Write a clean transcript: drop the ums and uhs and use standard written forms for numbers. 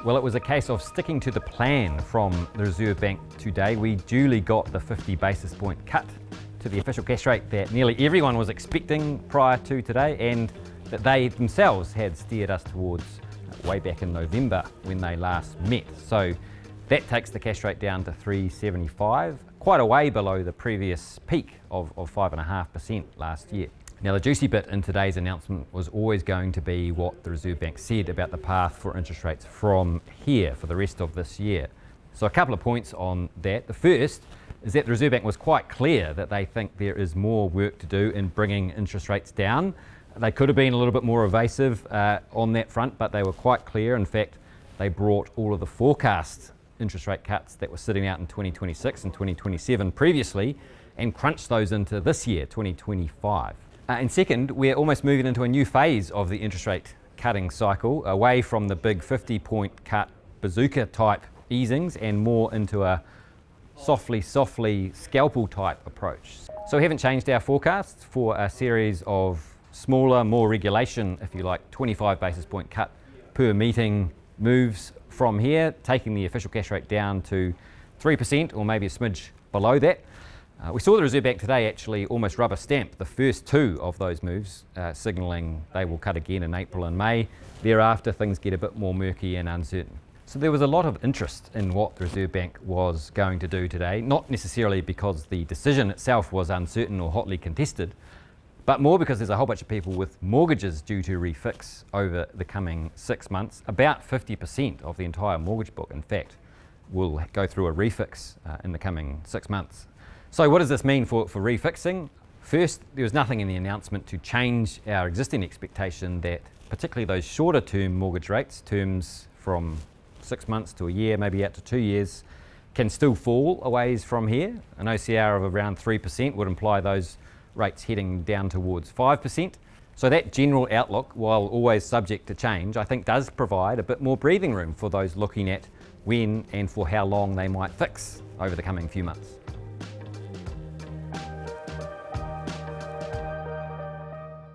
Well, it was a case of sticking to the plan from the Reserve Bank today. We duly got the 50 basis point cut to the official cash rate that nearly everyone was expecting prior to today, and that they themselves had steered us towards way back in November when they last met. So that takes the cash rate down to 3.75, quite a way below the previous peak of 5.5% last year. Now, the juicy bit in today's announcement was always going to be what the Reserve Bank said about the path for interest rates from here for the rest of this year. So a couple of points on that. The first is that the Reserve Bank was quite clear that they think there is more work to do in bringing interest rates down. They could have been a little bit more evasive on that front, but they were quite clear. In fact, they brought all of the forecast interest rate cuts that were sitting out in 2026 and 2027 previously and crunched those into this year, 2025. And second, we're almost moving into a new phase of the interest rate cutting cycle, away from the big 50-point cut bazooka type easings and more into a softly scalpel type approach. So we haven't changed our forecasts for a series of smaller, more regulation, if you like, 25 basis point cut per meeting moves from here, taking the official cash rate down to 3% or maybe a smidge below that. We saw the Reserve Bank today actually almost rubber stamp the first two of those moves, signalling they will cut again in April and May. Thereafter, things get a bit more murky and uncertain. So there was a lot of interest in what the Reserve Bank was going to do today, not necessarily because the decision itself was uncertain or hotly contested, but more because there's a whole bunch of people with mortgages due to refix over the coming 6 months. About 50% of the entire mortgage book, in fact, will go through a refix in the coming 6 months. So what does this mean for refixing? First, there was nothing in the announcement to change our existing expectation that particularly those shorter term mortgage rates, terms from 6 months to a year, maybe out to 2 years, can still fall a ways from here. An OCR of around 3% would imply those rates heading down towards 5%. So that general outlook, while always subject to change, I think does provide a bit more breathing room for those looking at when and for how long they might fix over the coming few months.